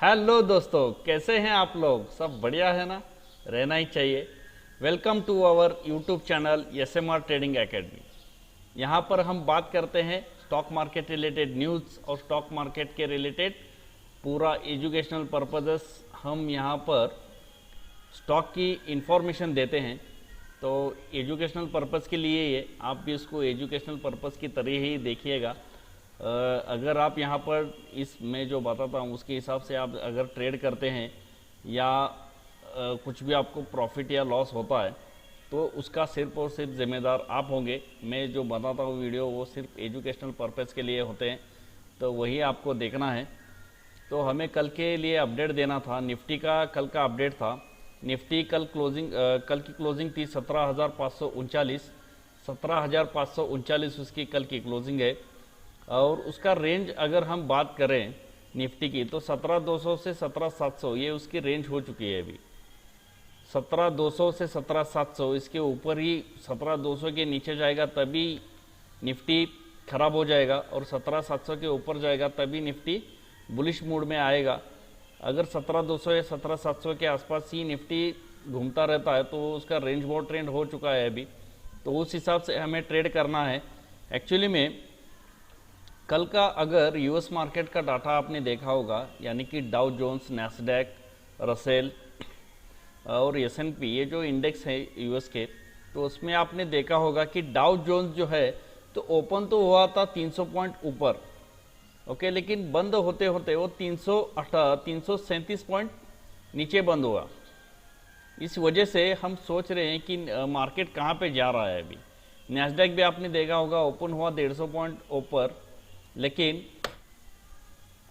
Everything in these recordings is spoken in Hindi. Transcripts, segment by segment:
हेलो दोस्तों, कैसे हैं आप लोग? सब बढ़िया है ना? रहना ही चाहिए। Welcome to our YouTube channel SMR trading academy. यहाँ पर हम बात करते हैं स्टॉक मार्केट रिलेटेड न्यूज़ और स्टॉक मार्केट के रिलेटेड पूरा एजुकेशनल पर्पजेस हम यहाँ पर स्टॉक की इंफॉर्मेशन देते हैं। तो एजुकेशनल पर्पज़ के लिए ये आप भी इसको एजुकेशनल पर्पज़ की तरह ही देखिएगा। अगर आप यहाँ पर इस मैं जो बताता हूँ उसके हिसाब से आप अगर ट्रेड करते हैं या कुछ भी आपको प्रॉफिट या लॉस होता है तो उसका सिर्फ और सिर्फ ज़िम्मेदार आप होंगे। मैं जो बताता हूँ वीडियो वो सिर्फ एजुकेशनल पर्पज़ के लिए होते हैं, तो वही आपको देखना है। तो हमें कल के लिए अपडेट देना था। निफ्टी का कल का अपडेट था। निफ्टी कल की क्लोजिंग थी 17,539। 17,539 उसकी कल की क्लोजिंग है। और उसका रेंज अगर हम बात करें निफ्टी की तो 17,200 से 17,700 ये उसकी रेंज हो चुकी है। अभी 17,200 से 17,700, इसके ऊपर ही 17,200 के नीचे जाएगा तभी निफ्टी खराब हो जाएगा, और 17,700 के ऊपर जाएगा तभी निफ्टी बुलिश मूड में आएगा। अगर 17,200 या 17,700 के आसपास ही निफ्टी घूमता रहता है तो उसका रेंज बहुत ट्रेंड हो चुका है अभी। तो उस हिसाब से हमें ट्रेड करना है। एक्चुअली में कल का अगर यूएस मार्केट का डाटा आपने देखा होगा, यानी कि डाउ जोन्स, नैस्डैक, रसेल और S&P, ये जो इंडेक्स है यूएस के, तो उसमें आपने देखा होगा कि डाउ जोन्स जो है तो ओपन तो हुआ था 300 पॉइंट ऊपर, ओके, लेकिन बंद होते होते वो 337 पॉइंट नीचे बंद हुआ। इस वजह से हम सोच रहे हैं कि मार्केट कहाँ पे जा रहा है अभी। नैस्डैक भी आपने देखा होगा ओपन हुआ 150 पॉइंट ऊपर, लेकिन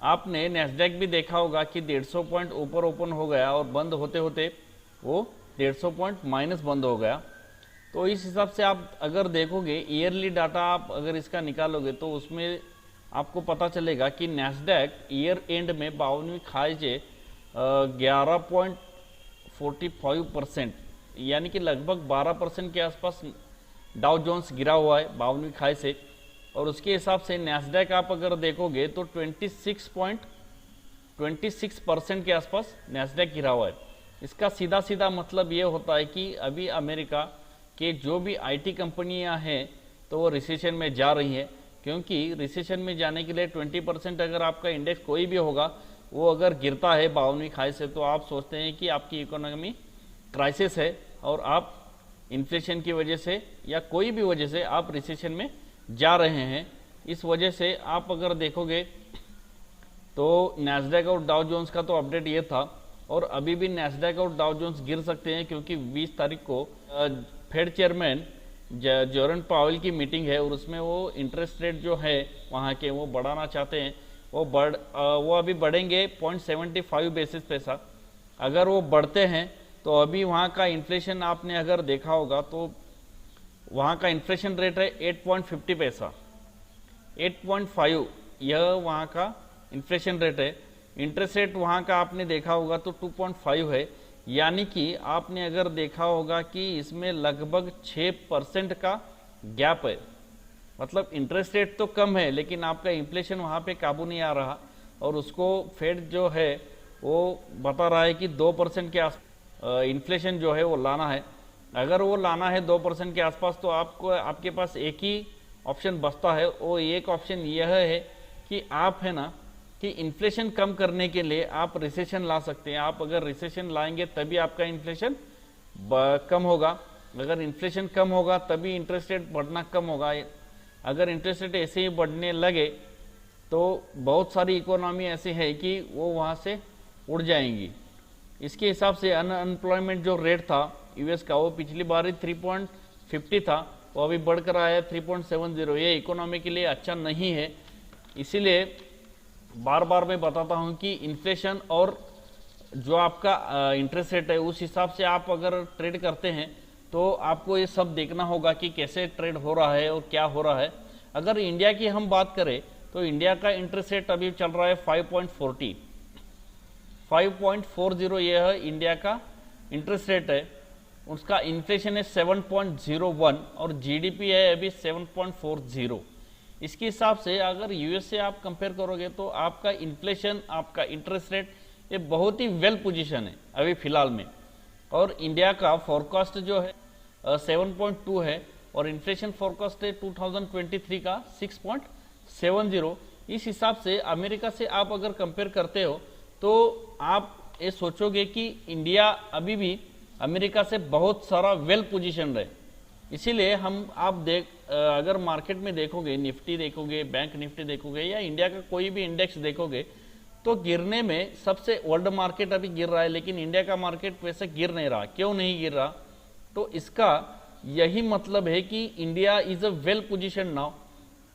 आपने नैस्डैक भी देखा होगा कि 150 पॉइंट ऊपर ओपन हो गया और बंद होते होते वो 150 पॉइंट माइनस बंद हो गया। तो इस हिसाब से आप अगर देखोगे ईयरली डाटा आप अगर इसका निकालोगे तो उसमें आपको पता चलेगा कि नैस्डैक ईयर एंड में 52वीं खाई से 11.45%, यानी कि लगभग 12% के आसपास डाउ जोन्स गिरा हुआ है 52वीं खाई से। और उसके हिसाब से नैस्डैक आप अगर देखोगे तो 26% के आसपास नैस्डैक गिरा हुआ है। इसका सीधा सीधा मतलब ये होता है कि अभी अमेरिका के जो भी आईटी कंपनियां हैं तो वो रिसेशन में जा रही हैं, क्योंकि रिसेशन में जाने के लिए 20% अगर आपका इंडेक्स कोई भी होगा वो अगर गिरता है 52वीं खाई से तो आप सोचते हैं कि आपकी इकोनॉमी क्राइसिस है और आप इन्फ्लेशन की वजह से या कोई भी वजह से आप रिसेशन में जा रहे हैं। इस वजह से आप अगर देखोगे तो नैस्डैक और डाउ जोन्स का तो अपडेट ये था, और अभी भी नैस्डैक और डाउ जोन्स गिर सकते हैं क्योंकि 20 तारीख को फेड चेयरमैन जेरोम पावेल की मीटिंग है और उसमें वो इंटरेस्ट रेट जो है वहाँ के वो बढ़ाना चाहते हैं। वो अभी बढ़ेंगे 0.75 बेसिस पैसा। अगर वो बढ़ते हैं तो अभी वहाँ का इन्फ्लेशन आपने अगर देखा होगा तो वहाँ का इन्फ्लेशन रेट है 8.50 पैसा, 8.5 यह वहाँ का इन्फ्लेशन रेट है। इंटरेस्ट रेट वहाँ का आपने देखा होगा तो 2.5 है, यानी कि आपने अगर देखा होगा कि इसमें लगभग 6% का गैप है। मतलब इंटरेस्ट रेट तो कम है लेकिन आपका इन्फ्लेशन वहाँ पे काबू नहीं आ रहा, और उसको फेड जो है वो बता रहा है कि 2% के आस इन्फ्लेशन जो है वो लाना है। अगर वो लाना है 2% के आसपास तो आपके पास एक ही ऑप्शन बचता है। वो एक ऑप्शन यह है कि आप है ना कि इन्फ्लेशन कम करने के लिए आप रिसेशन ला सकते हैं। आप अगर रिसेशन लाएंगे तभी आपका इन्फ्लेशन कम होगा। अगर इन्फ्लेशन कम होगा तभी इंटरेस्ट रेट बढ़ना कम होगा। अगर इंटरेस्ट रेट ऐसे ही बढ़ने लगे तो बहुत सारी इकोनॉमी ऐसी है कि वो वहाँ से उड़ जाएंगी। इसके हिसाब से अनएम्प्लॉयमेंट जो रेट था यूएस का वो पिछली बार ही 3.50 था, वो अभी बढ़कर आया है 3.70। ये इकोनॉमी के लिए अच्छा नहीं है। इसीलिए बार बार मैं बताता हूँ कि इन्फ्लेशन और जो आपका इंटरेस्ट रेट है उस हिसाब से आप अगर ट्रेड करते हैं तो आपको ये सब देखना होगा कि कैसे ट्रेड हो रहा है और क्या हो रहा है। अगर इंडिया की हम बात करें तो इंडिया का इंटरेस्ट रेट अभी चल रहा है 5.40 यह है इंडिया का इंटरेस्ट रेट है। उसका इन्फ्लेशन है 7.01 और जीडीपी है अभी 7.40। इसके हिसाब से अगर यूएस से आप कंपेयर करोगे तो आपका इन्फ्लेशन, आपका इंटरेस्ट रेट ये बहुत ही वेल पोजीशन है अभी फिलहाल में। और इंडिया का फोरकास्ट जो है 7.2 है और इन्फ्लेशन फोरकास्ट है 2023 का 6.70। इस हिसाब से अमेरिका से आप अगर कंपेयर करते हो तो आप ये सोचोगे कि इंडिया अभी भी अमेरिका से बहुत सारा वेल पोजीशन है। इसीलिए आप अगर मार्केट में देखोगे, निफ्टी देखोगे, बैंक निफ्टी देखोगे या इंडिया का कोई भी इंडेक्स देखोगे तो गिरने में सबसे वर्ल्ड मार्केट अभी गिर रहा है, लेकिन इंडिया का मार्केट वैसे गिर नहीं रहा। क्यों नहीं गिर रहा? तो इसका यही मतलब है कि India is a well position now.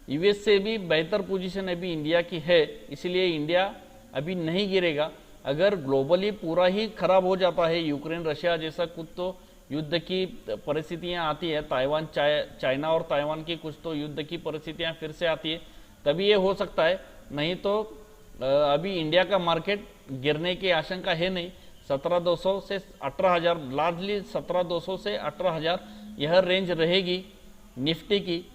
US से भी बेहतर पोजीशन अभी इंडिया की है, इसलिए इंडिया अभी नहीं गिरेगा। अगर ग्लोबली पूरा ही खराब हो जाता है, यूक्रेन रशिया जैसा कुछ तो युद्ध की परिस्थितियां आती है, चाइना और ताइवान की कुछ तो युद्ध की परिस्थितियां फिर से आती है, तभी ये हो सकता है। नहीं तो अभी इंडिया का मार्केट गिरने की आशंका है नहीं। 17,200 से 18,000, लार्जली 17,200 से 18,000 यह रेंज रहेगी निफ्टी की।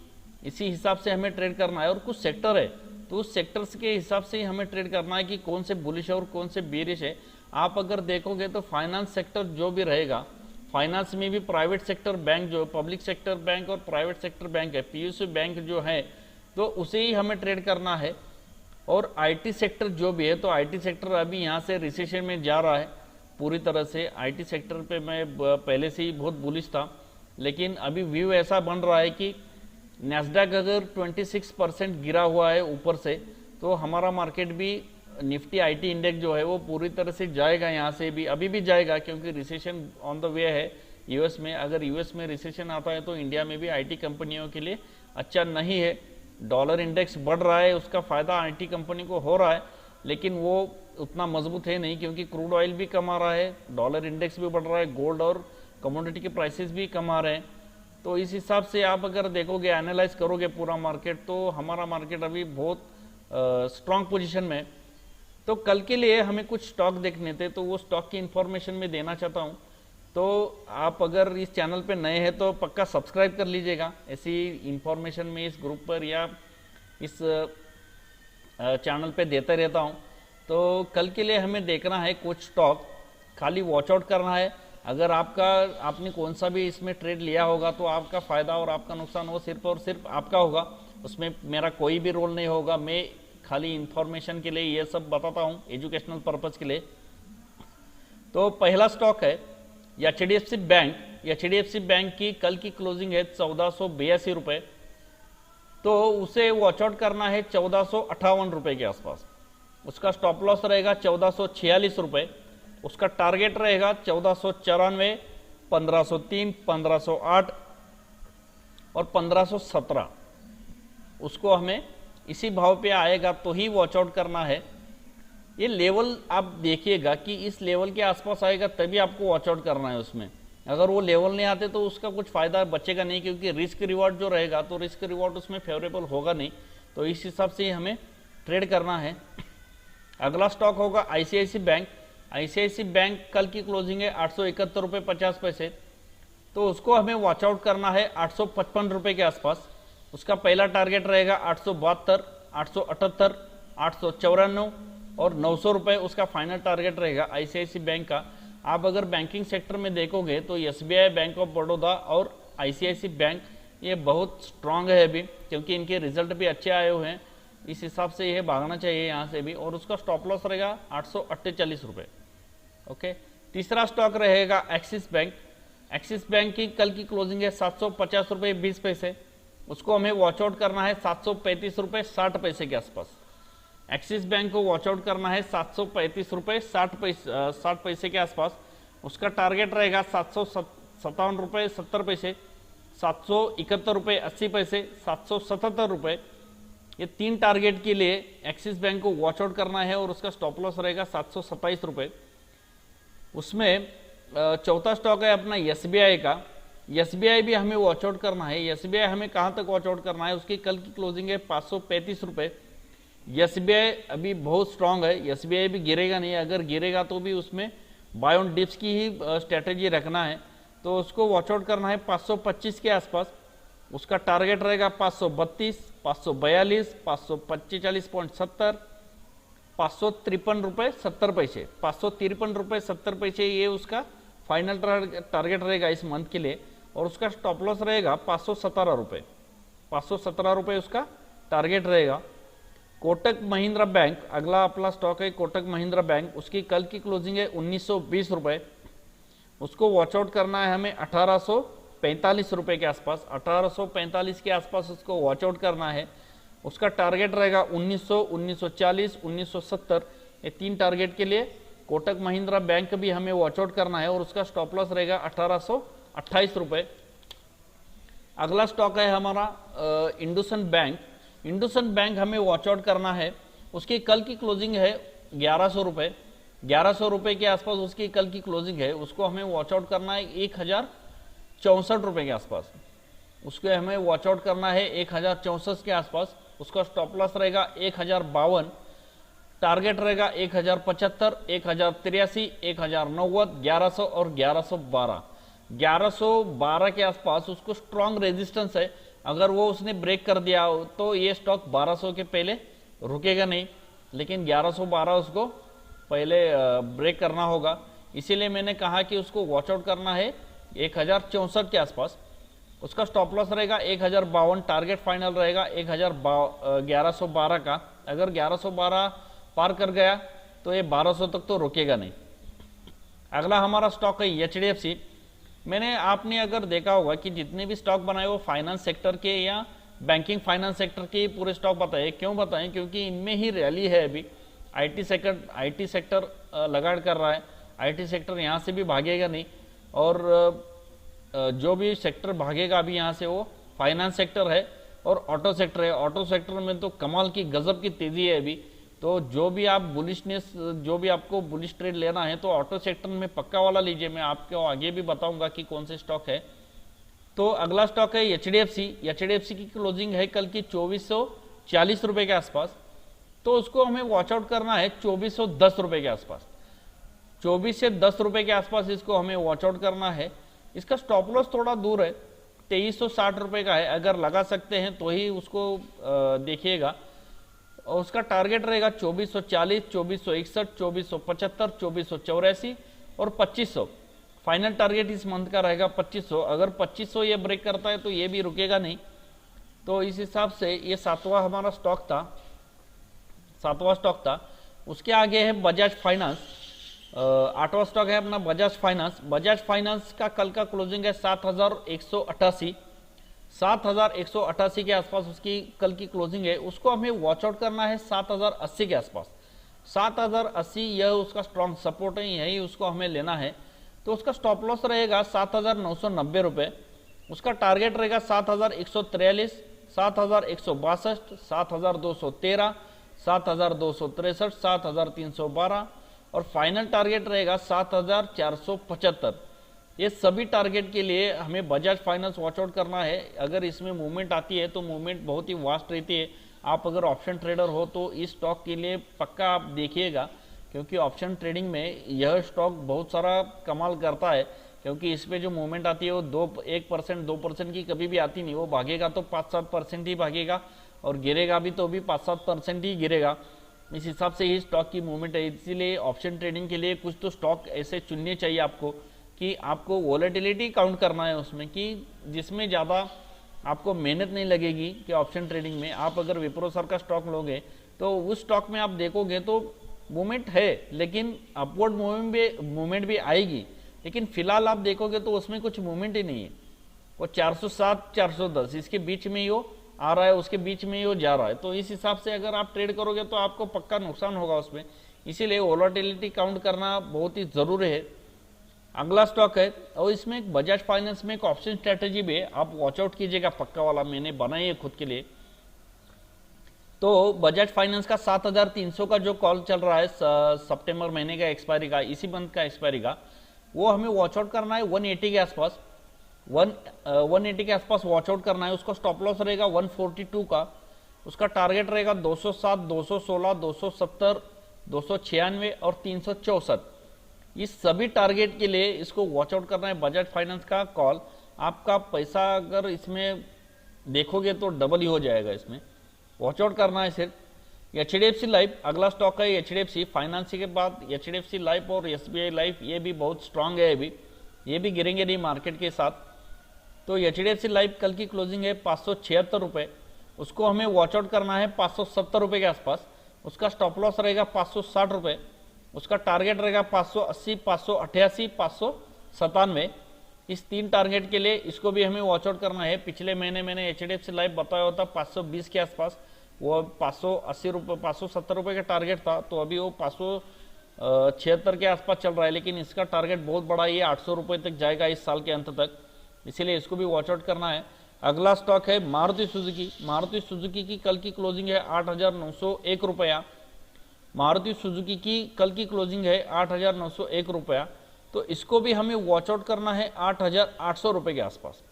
इसी हिसाब से हमें ट्रेड करना है। और कुछ सेक्टर है तो उस सेक्टर्स के हिसाब से ही हमें ट्रेड करना है कि कौन से बुलिश है और कौन से बेरिश है। आप अगर देखोगे तो फाइनेंस सेक्टर जो भी रहेगा, फाइनेंस में भी प्राइवेट सेक्टर बैंक जो पब्लिक सेक्टर बैंक और प्राइवेट सेक्टर बैंक है, पीयूसी बैंक जो है, तो उसे ही हमें ट्रेड करना है। और आईटी सेक्टर जो भी है, तो आईटी सेक्टर अभी यहाँ से रिसेशन में जा रहा है पूरी तरह से। आईटी सेक्टर पे मैं पहले से ही बहुत बुलिश था, लेकिन अभी व्यू ऐसा बन रहा है कि नैस्डैक अगर 26% गिरा हुआ है ऊपर से, तो हमारा मार्केट भी निफ्टी आईटी इंडेक्स जो है वो पूरी तरह से जाएगा। यहाँ से भी अभी भी जाएगा क्योंकि रिसेशन ऑन द वे है यूएस में। अगर यूएस में रिसेशन आता है तो इंडिया में भी आईटी कंपनियों के लिए अच्छा नहीं है। डॉलर इंडेक्स बढ़ रहा है, उसका फायदा आईटी कंपनी को हो रहा है, लेकिन वो उतना मजबूत है नहीं क्योंकि क्रूड ऑयल भी कम आ रहा है, डॉलर इंडेक्स भी बढ़ रहा है, गोल्ड और कमोडिटी के प्राइसेस भी कम आ रहे हैं। तो इस हिसाब से आप अगर देखोगे, एनालाइज करोगे पूरा मार्केट, तो हमारा मार्केट अभी बहुत स्ट्रांग पोजीशन में। तो कल के लिए हमें कुछ स्टॉक देखने थे, तो वो स्टॉक की इंफॉर्मेशन में देना चाहता हूँ। तो आप अगर इस चैनल पे नए हैं तो पक्का सब्सक्राइब कर लीजिएगा। ऐसी इंफॉर्मेशन में इस ग्रुप पर या इस चैनल पे देता रहता हूँ। तो कल के लिए हमें देखना है कुछ स्टॉक, खाली वॉच आउट करना है। अगर आपने कौन सा भी इसमें ट्रेड लिया होगा तो आपका फायदा और आपका नुकसान वो सिर्फ और सिर्फ आपका होगा, उसमें मेरा कोई भी रोल नहीं होगा। मैं खाली इंफॉर्मेशन के लिए ये सब बताता हूँ, एजुकेशनल पर्पज के लिए। तो पहला स्टॉक है एचडीएफसी बैंक। एचडीएफसी बैंक की कल की क्लोजिंग है 1482 रुपये, तो उसे वॉच आउट करना है 1458 रुपये के आसपास। उसका स्टॉप लॉस रहेगा 1446 रुपये। उसका टारगेट रहेगा 1494, 1503, 1508 और 1517। उसको हमें इसी भाव पे आएगा तो ही वॉच आउट करना है। ये लेवल आप देखिएगा कि इस लेवल के आसपास आएगा तभी आपको वॉच आउट करना है उसमें। अगर वो लेवल नहीं आते तो उसका कुछ फायदा बचेगा नहीं, क्योंकि रिस्क रिवॉर्ड जो रहेगा तो रिस्क रिवॉर्ड उसमें फेवरेबल होगा नहीं। तो इस हिसाब से ही हमें ट्रेड करना है। अगला स्टॉक होगा आईसीआईसी बैंक। आईसीआईसी बैंक कल की क्लोजिंग है 871 रुपये 50 पैसे, तो उसको हमें वॉच आउट करना है 855 रुपये के आसपास। उसका पहला टारगेट रहेगा 872, 878, 894 और 900 रुपये उसका फाइनल टारगेट रहेगा आईसीआईसी बैंक का। आप अगर बैंकिंग सेक्टर में देखोगे तो एसबीआई, बैंक ऑफ बड़ौदा और आईसीआईसी बैंक ये बहुत स्ट्रांग है अभी, क्योंकि इनके रिजल्ट भी अच्छे आए हुए हैं। इस हिसाब से यह भागना चाहिए यहाँ से भी। और उसका स्टॉप लॉस रहेगा 848 रुपये। ओके, तीसरा स्टॉक रहेगा एक्सिस बैंक। एक्सिस बैंक की कल की क्लोजिंग है 750 रुपये 20 पैसे। उसको हमें वॉच आउट करना है 735 रुपये 60 पैसे के आसपास। एक्सिस बैंक को वॉच आउट करना है 735 रुपये 60 पैसे के आसपास। उसका टारगेट रहेगा 757 रुपये 70 पैसे, 771 रुपये 80 पैसे, 777 रुपये। ये तीन टारगेट के लिए एक्सिस बैंक को वॉच आउट करना है। और उसका स्टॉप लॉस रहेगा 727 रुपये। उसमें चौथा स्टॉक है अपना एसबीआई का। एसबीआई भी हमें वॉच आउट करना है। एसबीआई हमें कहाँ तक वॉच आउट करना है, उसकी कल की क्लोजिंग है 535 रुपये। एसबीआई अभी बहुत स्ट्रांग है, एसबीआई भी गिरेगा नहीं। अगर गिरेगा तो भी उसमें बाय ऑन डिप्स की ही स्ट्रेटेजी रखना है। तो उसको वॉच आउट करना है 525 के आसपास। उसका टारगेट रहेगा 532, 542, 545.70 553.70 रुपये, 553.70 रुपये ये उसका फाइनल टारगेट रहेगा इस मंथ के लिए। और उसका स्टॉप लॉस रहेगा 517 रुपये, 517 रुपये उसका टारगेट रहेगा। कोटक महिंद्रा बैंक अगला अपना स्टॉक है, कोटक महिंद्रा बैंक, उसकी कल की क्लोजिंग है 1920 रुपये। उसको वॉच आउट करना है हमें 1845 रुपये के आसपास, 1845 के आसपास उसको वॉच आउट करना है। उसका टारगेट रहेगा 1900, 1940, 1970, ये 3 टारगेट के लिए कोटक महिंद्रा बैंक भी हमें वॉच आउट करना है। और उसका स्टॉप लॉस रहेगा 1828 रुपये। अगला स्टॉक है हमारा इंडसइंड बैंक। इंडसइंड बैंक हमें वॉच आउट करना है। उसकी कल की क्लोजिंग है 1100 रुपये, 1100 रुपये के आसपास उसकी कल की क्लोजिंग है। उसको हमें वॉच आउट करना है 1064 रुपये के आसपास, उसको हमें वॉच आउट करना है 1064 के आसपास। उसका स्टॉप लॉस रहेगा 1052, टारगेट रहेगा 1075, 1083, 1090, 1100 और 1112। 1112 के आसपास उसको स्ट्रॉन्ग रेजिस्टेंस है। अगर वो उसने ब्रेक कर दिया तो ये स्टॉक 1200 के पहले रुकेगा नहीं, लेकिन 1112 उसको पहले ब्रेक करना होगा। इसीलिए मैंने कहा कि उसको वॉच आउट करना है 1064 के आसपास। उसका स्टॉप लॉस रहेगा 1052, टारगेट फाइनल रहेगा 1112 का। अगर 1112 पार कर गया तो ये 1200 तक तो रुकेगा नहीं। अगला हमारा स्टॉक है HDFC। मैंने आपने अगर देखा होगा कि जितने भी स्टॉक बनाए वो फाइनेंस सेक्टर के या बैंकिंग फाइनेंस सेक्टर के पूरे स्टॉक बताए। क्यों बताएं? क्योंकि इनमें ही रैली है अभी। आईटी सेक्टर लगाड़ कर रहा है, आईटी सेक्टर यहाँ से भी भागेगा नहीं। और जो भी सेक्टर भागेगा अभी यहाँ से वो फाइनेंस सेक्टर है और ऑटो सेक्टर है। ऑटो सेक्टर में तो कमाल की गजब की तेजी है अभी। तो जो भी आप बुलिशनेस, जो भी आपको बुलिश ट्रेड लेना है तो ऑटो सेक्टर में पक्का वाला लीजिए। मैं आपको आगे भी बताऊंगा कि कौन से स्टॉक है। तो अगला स्टॉक है HDFC की क्लोजिंग है कल की 2440 रुपये के आसपास। तो उसको हमें वॉच आउट करना है 2410 रुपये के आसपास, 24 से 10 रुपये के आसपास इसको हमें वॉच आउट करना है। इसका स्टॉप लॉस थोड़ा दूर है, 2360 रुपये का है। अगर लगा सकते हैं तो ही उसको देखिएगा। और उसका टारगेट रहेगा 2440, 2461, 2475, 2484 और 2500। फाइनल टारगेट इस मंथ का रहेगा 2500। अगर 2500 ये ब्रेक करता है तो ये भी रुकेगा नहीं। तो इस हिसाब से ये सातवां हमारा स्टॉक था, सातवां स्टॉक था। उसके आगे है बजाज फाइनेंस। आठवां स्टॉक है अपना बजाज फाइनेंस। बजाज फाइनेंस का कल का क्लोजिंग है 7188, 7188 के आसपास उसकी कल की क्लोजिंग है। उसको हमें वॉच आउट करना है 7080 के आसपास। 7080 यह उसका स्ट्रॉन्ग सपोर्ट है, यही उसको हमें लेना है। तो उसका स्टॉप लॉस रहेगा 7990 रुपये। उसका टारगेट रहेगा 7143, 7162, 7213, 7263, 7312 और फाइनल टारगेट रहेगा 7475। ये सभी टारगेट के लिए हमें बजाज फाइनेंस वॉच आउट करना है। अगर इसमें मूवमेंट आती है तो मूवमेंट बहुत ही वास्ट रहती है। आप अगर ऑप्शन ट्रेडर हो तो इस स्टॉक के लिए पक्का आप देखिएगा, क्योंकि ऑप्शन ट्रेडिंग में यह स्टॉक बहुत सारा कमाल करता है। क्योंकि इस पे जो मूवमेंट आती है वो 1%, 2% की कभी भी आती नहीं। वो भागेगा तो 5-7% ही भागेगा और गिरेगा भी तो भी 5-7% ही गिरेगा। इस हिसाब से ही स्टॉक की मूवमेंट है। इसीलिए ऑप्शन ट्रेडिंग के लिए कुछ तो स्टॉक ऐसे चुनने चाहिए आपको कि आपको वॉलेटिलिटी काउंट करना है उसमें, कि जिसमें ज़्यादा आपको मेहनत नहीं लगेगी। कि ऑप्शन ट्रेडिंग में आप अगर विप्रो सर का स्टॉक लोगे तो उस स्टॉक में आप देखोगे तो मूवमेंट है, लेकिन अपवर्ड मूवमेंट भी आएगी। लेकिन फिलहाल आप देखोगे तो उसमें कुछ मूवमेंट ही नहीं है। वो 407, 410 इसके बीच में ही वो आ रहा है, उसके बीच में ही वो जा रहा है। तो इस हिसाब से अगर आप ट्रेड करोगे तो आपको पक्का नुकसान होगा उसमें। इसीलिए वॉलेटिलिटी काउंट करना बहुत ही जरूरी है। अगला स्टॉक है और इसमें एक बजाज फाइनेंस में एक ऑप्शन स्ट्रेटेजी भी है, आप वॉच आउट कीजिएगा पक्का वाला। मैंने बनाई है खुद के लिए। तो बजाज फाइनेंस का 7300 का जो कॉल चल रहा है सितंबर महीने का एक्सपायरी का, इसी मंथ का एक्सपायरी का, वो हमें वॉच आउट करना है 180 के आसपास। 180 के आसपास वॉच आउट करना है। उसका स्टॉप लॉस रहेगा 142 का। उसका टारगेट रहेगा 207, 216, 270, 296 और 364। इस सभी टारगेट के लिए इसको वॉच आउट करना है बजाज फाइनेंस का कॉल। आपका पैसा अगर इसमें देखोगे तो डबल ही हो जाएगा। इसमें वॉच आउट करना है सिर्फ। HDFC लाइफ अगला स्टॉक है। HDFC फाइनेंस के बाद HDFC लाइफ और SBI लाइफ ये भी बहुत स्ट्रांग है, अभी ये भी गिरेंगे नहीं मार्केट के साथ। तो HDFC लाइफ कल की क्लोजिंग है 576 रुपये, उसको हमें वॉच आउट करना है 570 रुपये के आसपास। उसका स्टॉप लॉस रहेगा 560 रुपये, उसका टारगेट रहेगा 580, 588, 597। इस 3 टारगेट के लिए इसको भी हमें वॉच आउट करना है। पिछले महीने मैंने HDFC लाइफ बताया होता 520 के आसपास, वो 580 रुपये 570 रुपये का टारगेट था, तो अभी वो 576 के आसपास चल रहा है, लेकिन इसका टारगेट बहुत बड़ा, ये 800 रुपये तक जाएगा इस साल के अंत तक, इसीलिए इसको भी वॉच आउट करना है। अगला स्टॉक है मारुति सुजुकी। मारुति सुजुकी की कल की क्लोजिंग है 8,901 रुपया। मारुति सुजुकी की कल की क्लोजिंग है 8,901 रुपया, तो इसको भी हमें वॉच आउट करना है 8,800 रुपये के आसपास।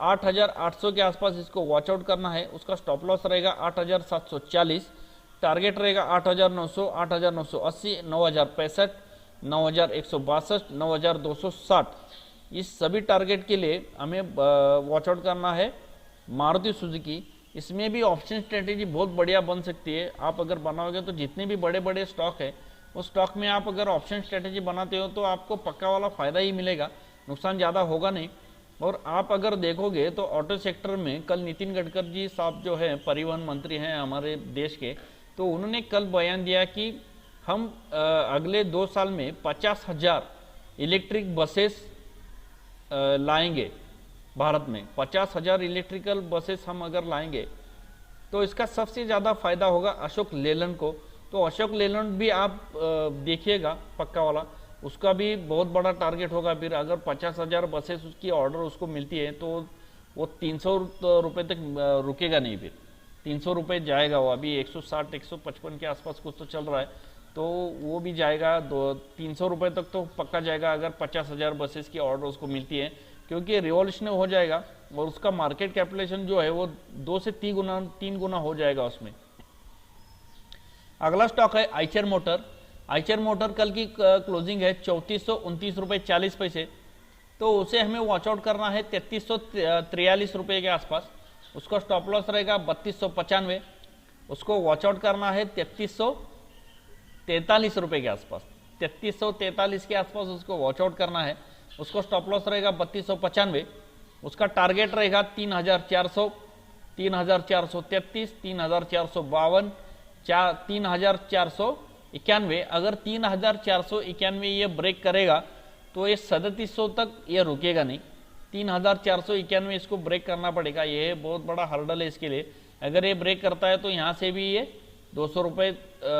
8,800 के आसपास इसको वॉच आउट करना है। उसका स्टॉप लॉस रहेगा 8,740, टारगेट रहेगा 8,900, 8,980, 9,065, 9,162, 9,260। इस सभी टारगेट के लिए हमें वॉच आउट करना है मारुति सुजुकी। इसमें भी ऑप्शन स्ट्रेटेजी बहुत बढ़िया बन सकती है। आप अगर बनाओगे तो जितने भी बड़े बड़े स्टॉक है उस स्टॉक में आप अगर ऑप्शन स्ट्रेटेजी बनाते हो तो आपको पक्का वाला फायदा ही मिलेगा, नुकसान ज़्यादा होगा नहीं। और आप अगर देखोगे तो ऑटो सेक्टर में कल नितिन गडकरी जी साहब जो है परिवहन मंत्री हैं हमारे देश के, तो उन्होंने कल बयान दिया कि हम अगले 2 साल में 50,000 इलेक्ट्रिक बसेस लाएंगे भारत में। 50,000 इलेक्ट्रिकल बसेस हम अगर लाएंगे तो इसका सबसे ज़्यादा फायदा होगा अशोक लेलैंड को। तो अशोक लेलैंड भी आप देखिएगा पक्का वाला, उसका भी बहुत बड़ा टारगेट होगा। फिर अगर 50,000 बसेस उसकी ऑर्डर उसको मिलती है तो वो 300 रुपये तक रुकेगा नहीं, फिर 300 रुपये जाएगा वो। अभी 160 155 के आसपास कुछ तो चल रहा है, तो वो भी जाएगा 300 रुपये तक तो पक्का जाएगा अगर 50,000 बसेस की ऑर्डर उसको मिलती है, क्योंकि रिवॉल्यूशन हो जाएगा और उसका मार्केट कैपिटलाइजेशन जो है वो 2 से 3 गुना हो जाएगा उसमें। अगला स्टॉक है आइचर मोटर। आइचर मोटर कल की क्लोजिंग है 3429 रुपये 40 पैसे, तो उसे हमें वॉच आउट करना है 3343 रुपये के आसपास। उसका स्टॉप लॉस रहेगा 3295, उसको वॉच आउट करना है 3343 रुपये के आसपास। 3343 के आसपास उसको वॉच आउट करना है। उसको स्टॉप लॉस रहेगा 3295, उसका टारगेट रहेगा 3,400, 3,433, 3,452, 3,491। अगर 3,491 ये ब्रेक करेगा तो ये 3700 तक ये रुकेगा नहीं, 3,491 इसको ब्रेक करना पड़ेगा। ये बहुत बड़ा हर्डल है इसके लिए। अगर ये ब्रेक करता है तो यहाँ से भी ये 200 रुपये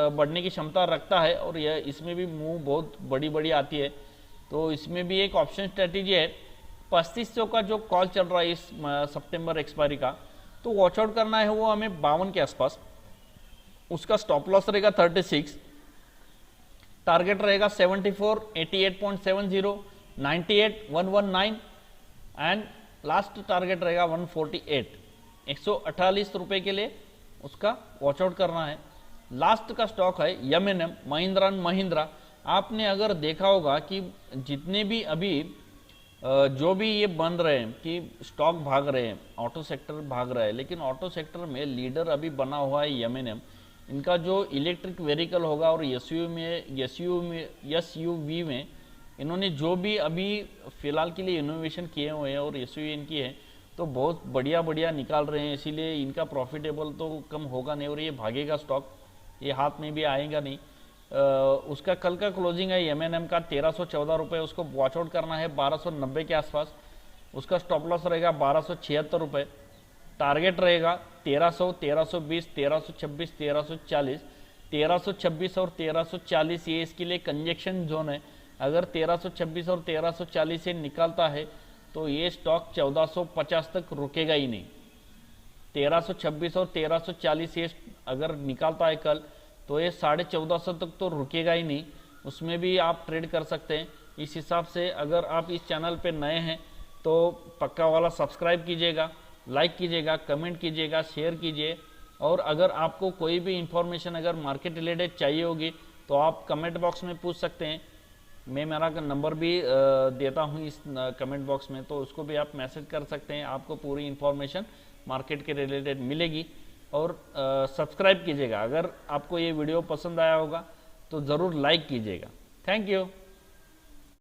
बढ़ने की क्षमता रखता है, और यह इसमें भी मूव बहुत बड़ी बड़ी आती है, तो इसमें भी एक ऑप्शन स्ट्रेटेजी है। 3500 का जो कॉल चल रहा है इस सितंबर एक्सपायरी का, तो वॉच आउट करना है वो हमें 52 के आसपास। उसका स्टॉप लॉस रहेगा 36, टारगेट रहेगा 74, 88.70, 98, 119 एंड लास्ट टारगेट रहेगा 148। 148 रुपये के लिए उसका वॉच आउट करना है। लास्ट का स्टॉक है M&M, महिंद्रा एंड महिंद्रा। आपने अगर देखा होगा कि जितने भी अभी जो भी ये बन रहे हैं कि स्टॉक भाग रहे हैं, ऑटो सेक्टर भाग रहा है, लेकिन ऑटो सेक्टर में लीडर अभी बना हुआ है M&M। इनका जो इलेक्ट्रिक व्हीकल होगा और SUV में इन्होंने जो भी अभी फिलहाल के लिए इनोवेशन किए हुए हैं और SUV इनकी है तो बहुत बढ़िया बढ़िया निकाल रहे हैं, इसीलिए इनका प्रॉफिटेबल तो कम होगा नहीं और ये भागेगा स्टॉक, ये हाथ में भी आएगा नहीं। उसका कल का क्लोजिंग है M&M का 1314 रुपये, उसको वॉच आउट करना है 1290 के आसपास। उसका स्टॉप लॉस रहेगा 1276 रुपये, टारगेट रहेगा 1300, 1320, 1326, 1340। 1326 और 1340 ये इसके लिए कंजेक्शन जोन है। अगर 1326 और 1340 से निकलता है तो ये स्टॉक 1450 तक रुकेगा ही नहीं। 1326 और 1340 ये अगर निकालता है कल तो ये 1450 तक तो रुकेगा ही नहीं, उसमें भी आप ट्रेड कर सकते हैं। इस हिसाब से अगर आप इस चैनल पे नए हैं तो पक्का वाला सब्सक्राइब कीजिएगा, लाइक कीजिएगा, कमेंट कीजिएगा, शेयर कीजिए। और अगर आपको कोई भी इंफॉर्मेशन अगर मार्केट रिलेटेड चाहिए होगी तो आप कमेंट बॉक्स में पूछ सकते हैं। मैं मेरा नंबर भी देता हूँ इस कमेंट बॉक्स में, तो उसको भी आप मैसेज कर सकते हैं, आपको पूरी इंफॉर्मेशन मार्केट के रिलेटेड मिलेगी। और सब्सक्राइब कीजिएगा। अगर आपको ये वीडियो पसंद आया होगा तो ज़रूर लाइक कीजिएगा। Thank you.